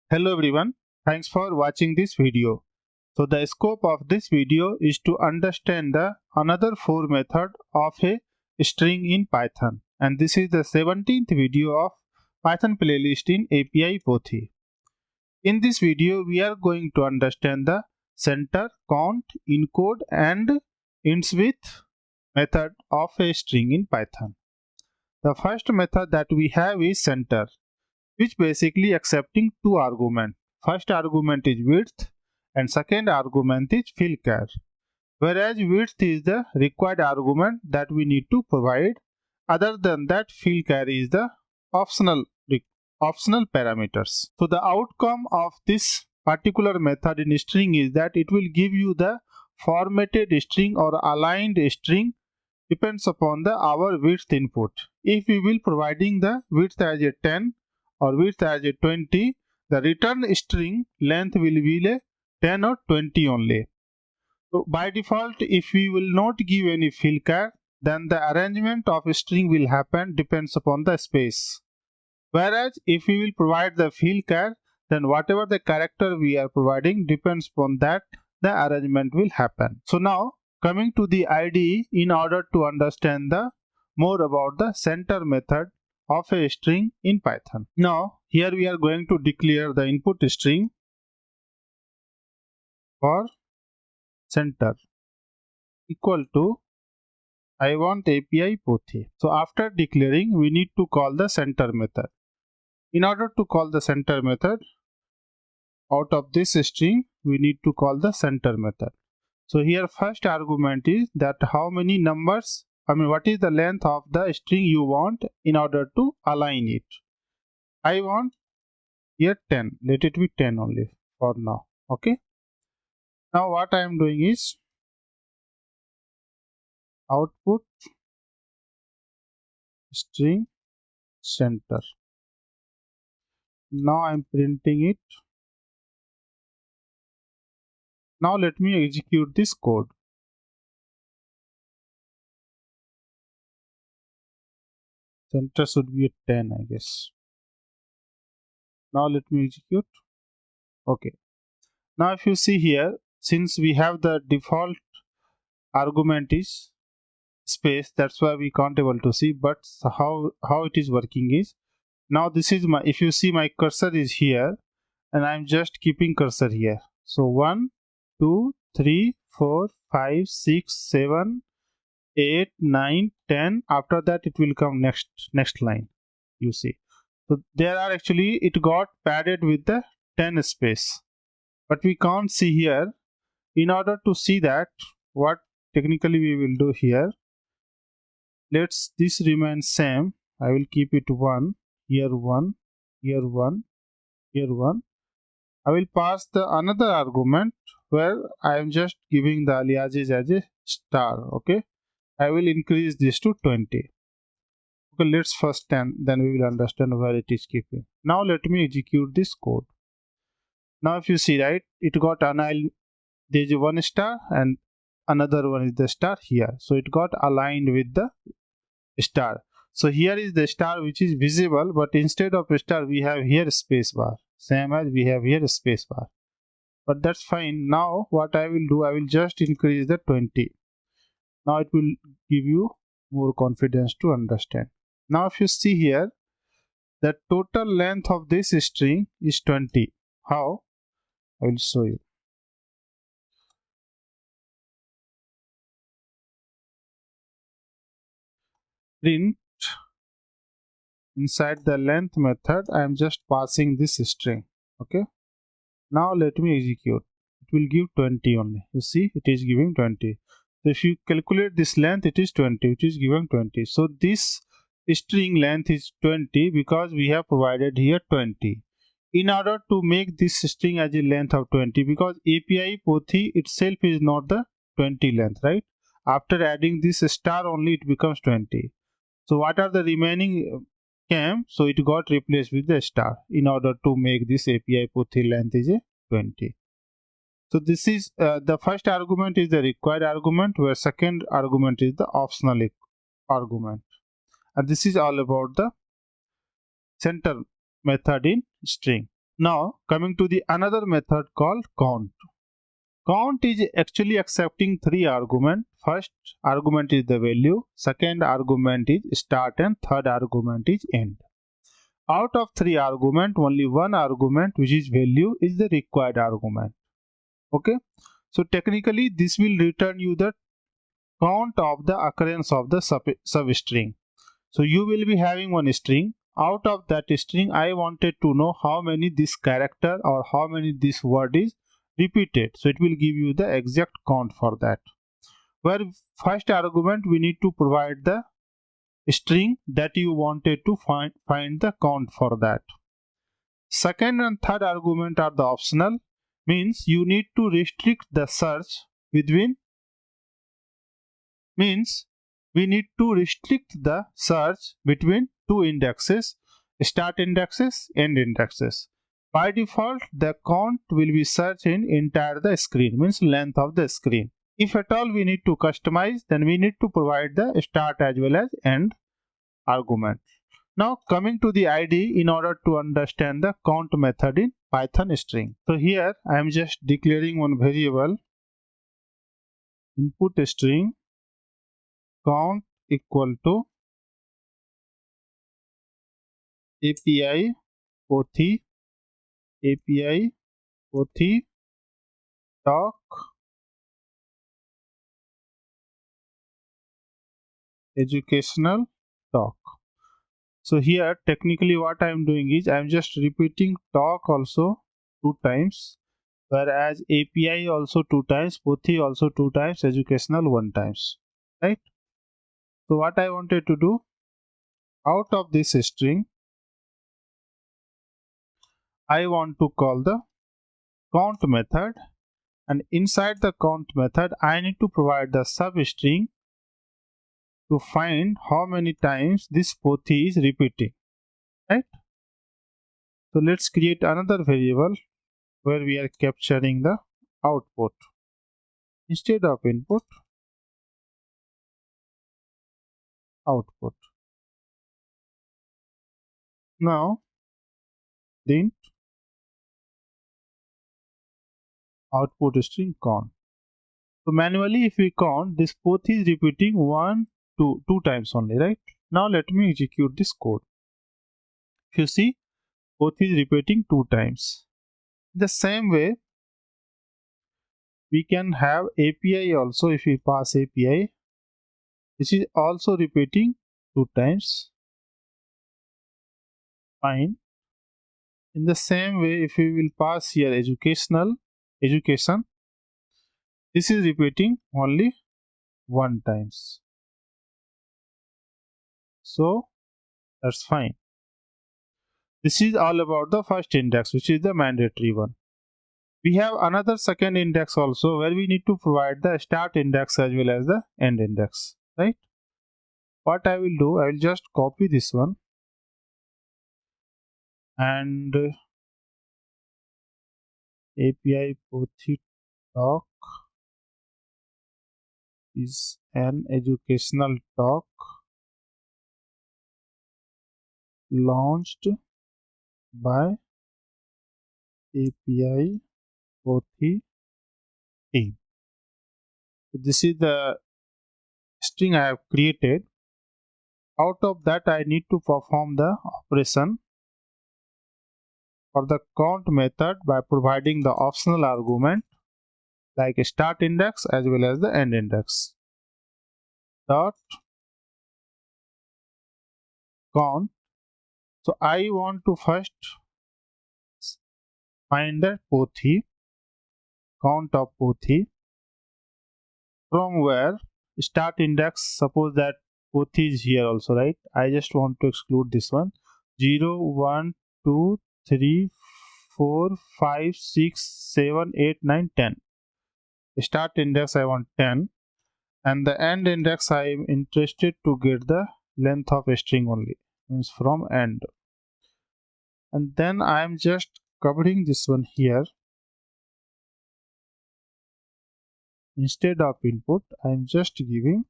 Hello everyone, thanks for watching this video. So the scope of this video is to understand the another for method of a string in Python, and this is the 17th video of Python playlist in API POTHI. In this video we are going to understand the center, count, encode and endswith method of a string in Python. The first method that we have is center, which basically accepting two arguments. First argument is width and second argument is fill char. Whereas width is the required argument that we need to provide. Other than that, fill char is the optional parameters. So the outcome of this particular method in string is that it will give you the formatted string or aligned string depends upon the our width input. If we will providing the width as a 10 or width as a 20, the return string length will be a 10 or 20 only. So by default, if we will not give any fill char, then the arrangement of a string will happen depends upon the space. Whereas if we will provide the fill char, then whatever the character we are providing depends upon that the arrangement will happen. So now coming to the IDE, in order to understand the more about the center method of a string in Python. Now here we are going to declare the input string for center equal to I want API POTHI. So after declaring, we need to call the center method. In order to call the center method, out of this string we need to call the center method. So here first argument is that how many numbers, what is the length of the string you want in order to align it. I want here 10, let it be 10 only for now. Okay, now what I am doing is output string center. Now I am printing it. Now let me execute this code. Center should be a 10, I guess. Now let me execute. Okay, now if you see here, since we have the default argument is space, that's why we can't able to see, but how it is working is, now this is my, if you see my cursor is here and I'm just keeping cursor here. So 1 2 3 4 5 6 7 8 9 10, after that it will come next line, you see. So there are actually, it got padded with the 10 space, but we can't see here. In order to see that, what technically we will do here, let's this remain same. I will keep it 1 here, 1 here, 1 here, 1. I will pass the another argument where I am just giving the aliases as a star. Okay, I will increase this to 20. Okay, let's first 10, then we will understand where it is keeping. Now let me execute this code. Now if you see, right, it got annihilated. There is one star and another one is the star here, so it got aligned with the star. So here is the star which is visible, but instead of a star we have here space bar, same as we have here space bar, but that's fine. Now what I will do, I will just increase the 20. Now it will give you more confidence to understand. Now if you see here, the total length of this string is 20. How? I will show you. Print inside the length method, I am just passing this string. Okay, now let me execute. It will give 20 only. You see, it is giving 20. So if you calculate this length, it is 20, which is given 20. So this string length is 20 because we have provided here 20. In order to make this string as a length of 20, because API POTHI itself is not the 20 length, right? After adding this star only, it becomes 20. So what are the remaining came? So it got replaced with the star in order to make this API POTHI length is a 20. So this is the first argument is the required argument, where second argument is the optional argument, and this is all about the center method in string. Now coming to the another method called count. Count is actually accepting three arguments. First argument is the value, second argument is start, and third argument is end. Out of three arguments, only one argument, which is value, is the required argument. Okay, so technically this will return you the count of the occurrence of the substring. So you will be having one string. Out of that string, I wanted to know how many this character or how many this word is repeated. So it will give you the exact count for that. Where first argument we need to provide the string that you wanted to find the count for that. Second and third argument are the optional, means you need to restrict the search between, means we need to restrict the search between two indexes, start indexes, end indexes. By default, the count will be searched in entire the screen, means length of the screen. If at all we need to customize, then we need to provide the start as well as end argument. Now coming to the ID in order to understand the count method in Python string. So here I am just declaring one variable input string count equal to API POTHI talk educational talk. So here technically what I am doing is I am just repeating talk also 2 times, whereas API also 2 times, POTHI also 2 times, educational 1 times, right? So what I wanted to do, out of this string I want to call the count method, and inside the count method I need to provide the substring to find how many times this POTHI is repeating, right? So let's create another variable where we are capturing the output. Instead of input, output. Now print output string count. So manually if we count, this POTHI is repeating 2 times only, right? Now let me execute this code. If you see, POTHI is repeating 2 times. The same way we can have API also. If we pass API, this is also repeating 2 times. Fine. In the same way, if we will pass here education, this is repeating only 1 times. So that's fine. This is all about the first index, which is the mandatory one. We have another second index also, where we need to provide the start index as well as the end index, right? What I will do, I will just copy this one and API POTHI talk is an educational talk launched by API POTHI team. So this is the string I have created. Out of that I need to perform the operation for the count method by providing the optional argument like start index as well as the end index. Dot count. So I want to first find the POTHI, count of POTHI, from where start index, suppose that POTHI is here also, right? I just want to exclude this one. 0, 1, 2, 3, 4, 5, 6, 7, 8, 9, 10. Start index I want 10, and the end index I am interested to get the length of a string only, means from end. And then I am just covering this one here. Instead of input, I am just giving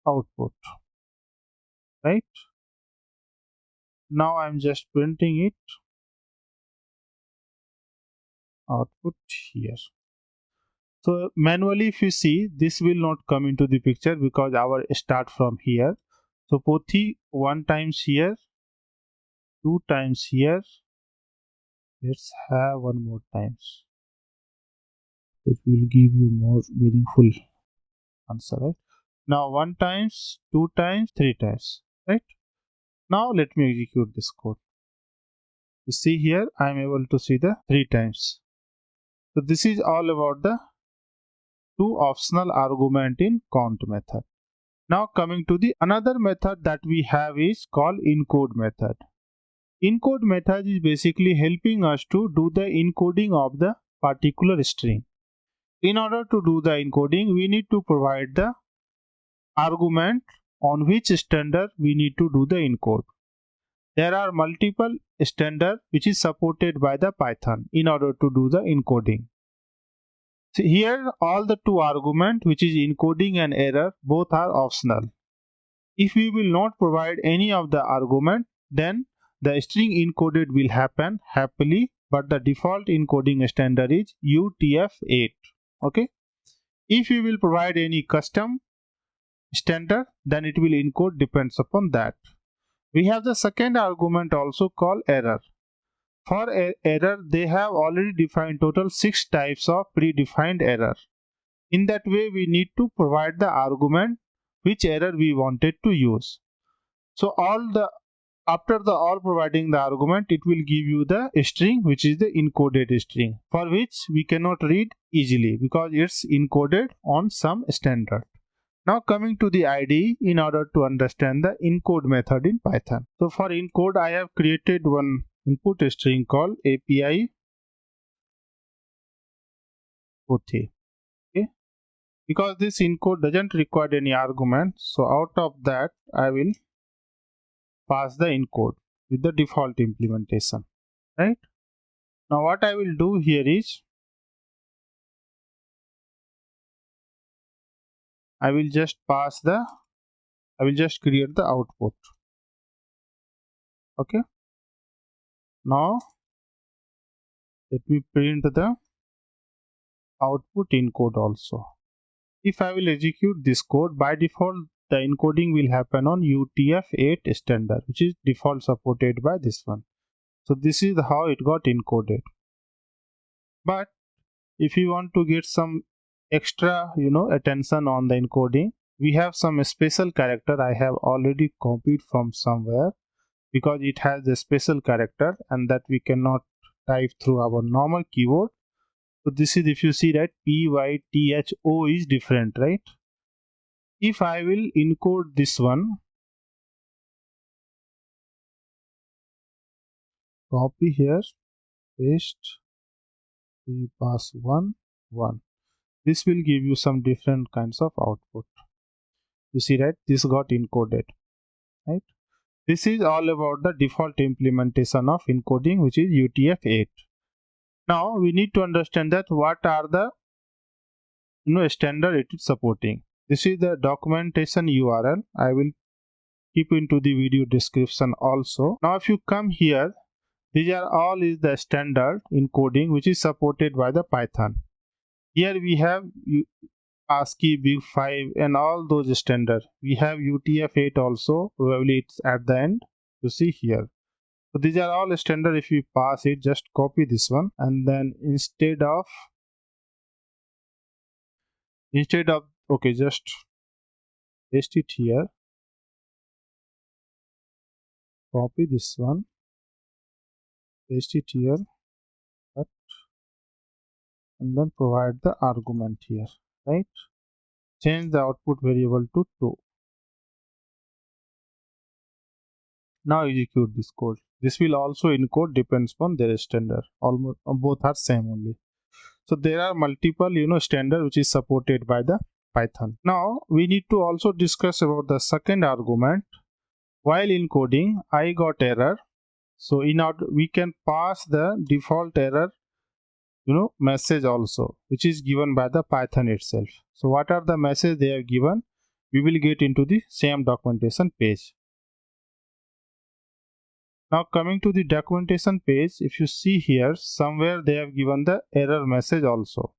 output, right? Now I am just printing it output here. So manually if you see, this will not come into the picture because our start from here. So POTHI 1 times here, 2 times here, let's have 1 more times. It will give you more meaningful answer, right? Now 1 times, 2 times, 3 times, right? Now let me execute this code. You see here, I am able to see the 3 times. So this is all about the 2 optional argument in count method. Now coming to the another method that we have is called encode method. Encode method is basically helping us to do the encoding of the particular string. In order to do the encoding, we need to provide the argument on which standard we need to do the encode. There are multiple standards which is supported by the Python in order to do the encoding. So here all the 2 arguments, which is encoding and error, both are optional. If we will not provide any of the argument, then the string encoded will happen happily, but the default encoding standard is UTF-8. Okay. If we will provide any custom standard, then it will encode depends upon that. We have the second argument also called error. For error, they have already defined total 6 types of predefined error. In that way, we need to provide the argument which error we wanted to use. So after all providing the argument, it will give you the string which is the encoded string, for which we cannot read easily because it's encoded on some standard. Now coming to the IDE in order to understand the encode method in Python. So for encode, I have created one input string called API POTHI. Okay. Because this encode doesn't require any argument, so out of that I will pass the encode with the default implementation, right? Now what I will do here is I will just create the output. Okay. Now let me print the output encode also. If I will execute this code, by default the encoding will happen on UTF-8 standard, which is default supported by this one. So this is how it got encoded. But if you want to get some extra attention on the encoding, we have some special character I have already copied from somewhere, because it has a special character and that we cannot type through our normal keyboard. So this is, if you see that PYTHO is different, right? If I will encode this one, copy here, paste, you pass 1 1. This will give you some different kinds of output. You see that this got encoded, right? This is all about the default implementation of encoding, which is UTF-8. Now we need to understand that what are the standard it is supporting. This is the documentation URL. I will keep into the video description also. Now if you come here, these are all is the standard encoding which is supported by the Python. Here we have ASCII, Big 5 and all those standard. We have UTF-8 also, probably it's at the end. You see here. So these are all standard. If you pass it, just copy this one, and then instead of okay, just paste it here, copy this one, paste it here, cut, and then provide the argument here, right? Change the output variable to 2. Now execute this code. This will also encode, depends upon their standard. Almost both are same only. So there are multiple standard which is supported by the Python. Now we need to also discuss about the second argument. While encoding, I got error. So in order we can pass the default error message also, which is given by the Python itself. So what are the message they have given? We will get into the same documentation page. Now coming to the documentation page, if you see here, somewhere they have given the error message also.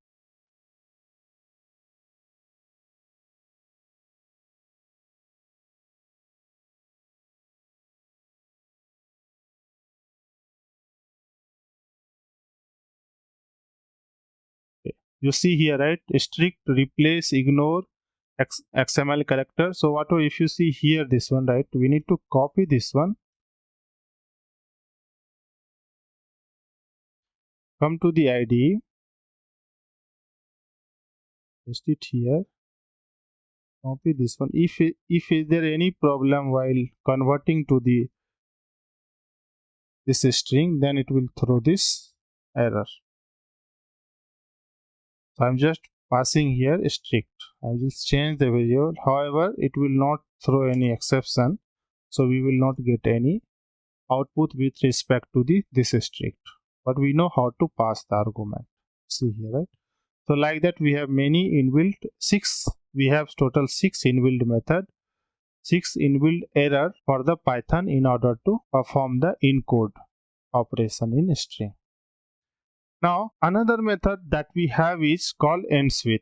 You see here, right? Strict, replace, ignore, XML character. So what if you see here this one, right? We need to copy this one. Come to the IDE. Paste it here. Copy this one. If is there any problem while converting to this string, then it will throw this error. So I'm just passing here strict. I will change the variable. However, it will not throw any exception, so we will not get any output with respect to this strict. But we know how to pass the argument. See here, right? So like that, we have many inbuilt we have total 6 inbuilt method, 6 inbuilt error for the Python in order to perform the encode operation in string. Now another method that we have is called endswith.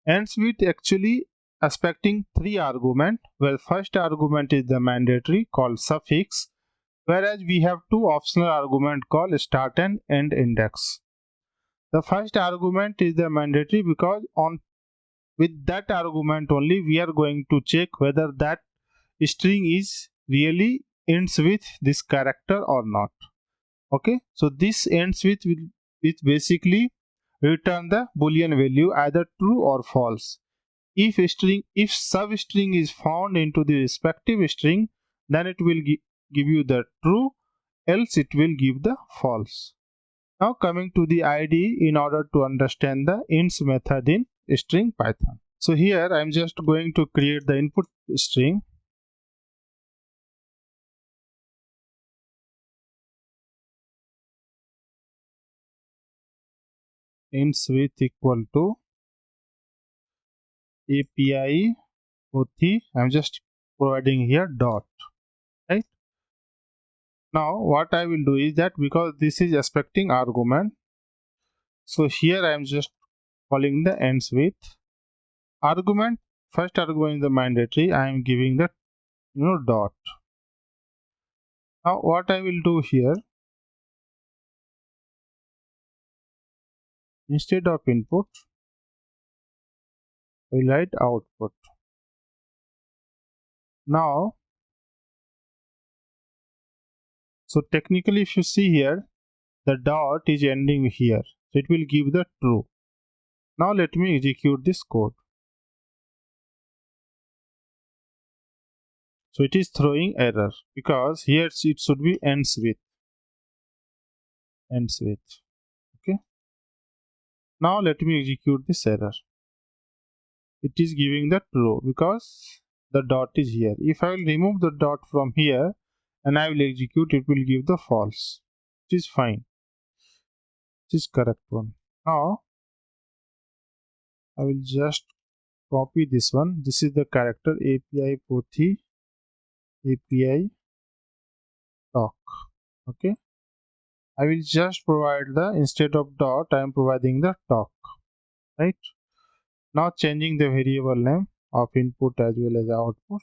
Endswith actually expecting 3 arguments, where first argument is the mandatory called suffix, whereas we have 2 optional arguments called start and end index. The first argument is the mandatory because with that argument only we are going to check whether that string is really ends with this character or not. Okay, so this ends with will basically return the boolean value either true or false. If substring is found into the respective string, then it will give you the true, else it will give the false. Now coming to the IDE in order to understand the ends method in string Python. So here I am just going to create the input string. Endswith equal to API POTHI. I am just providing here dot, right? Now what I will do is that because this is expecting argument, so here I am just calling the endswith argument. First argument is the mandatory. I am giving the dot. Now what I will do here, instead of input I will write output. Now so technically if you see here, the dot is ending here, so it will give the true. Now let me execute this code. So it is throwing error because here it should be ends with. Okay, now let me execute this error. It is giving the true because the dot is here. If I will remove the dot from here and I will execute, it will give the false. It is fine. It is correct one. Now I will just copy this one. This is the character API POTHI API talk. Okay, I will just provide the, instead of dot I am providing the talk, right? Now changing the variable name of input as well as output.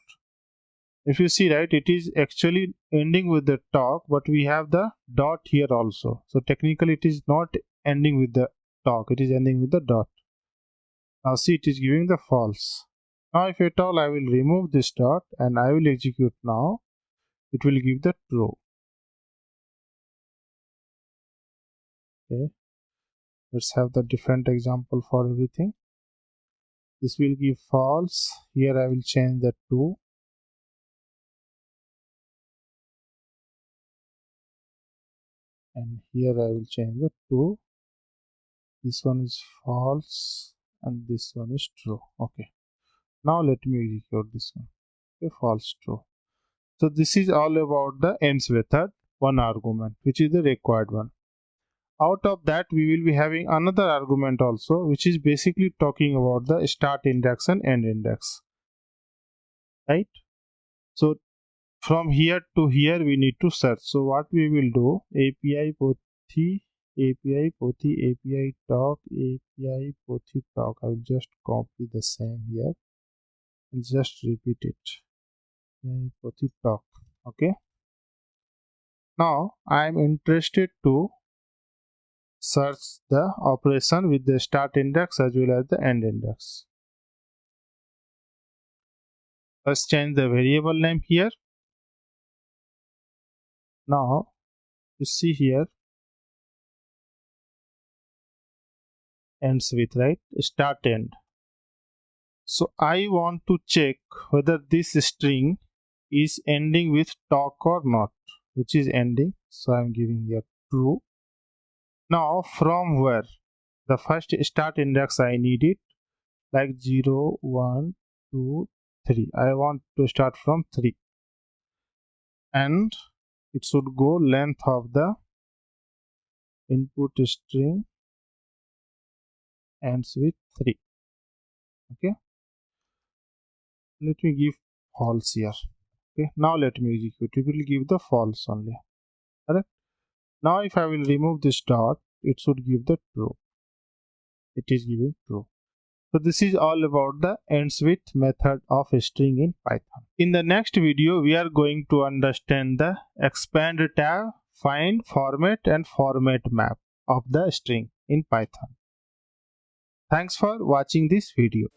If you see, right, it is actually ending with the talk, but we have the dot here also. So technically it is not ending with the talk, it is ending with the dot. Now see, it is giving the false. Now if at all I will remove this dot and I will execute now, it will give the true. Okay, let's have the different example for everything. This will give false. Here I will change the 2. And here I will change the 2. This one is false and this one is true. Okay, now let me execute this one. Okay, false, true. So this is all about the ends method, one argument, which is the required one. Out of that we will be having another argument also, which is basically talking about the start index and end index, right? So from here to here we need to search. So what we will do, API POTHI, API POTHI, API talk, API POTHI talk. I will just copy the same here and just repeat it. API POTHI talk. Okay. Now I am interested to search the operation with the start index as well as the end index. Let's change the variable name here. Now you see here endswith, right? Start end. So I want to check whether this string is ending with talk or not, which is ending. So I'm giving here true. Now from where? The first start index I need it like 0, 1, 2, 3. I want to start from 3. And it should go length of the input string ends with 3. Okay. Let me give false here. Okay. Now let me execute. It will give the false only. Correct. Now if I will remove this dot, it should give the true. It is giving true. So this is all about the endswith method of a string in Python. In the next video, we are going to understand the expand tab, find, format and format map of the string in Python. Thanks for watching this video.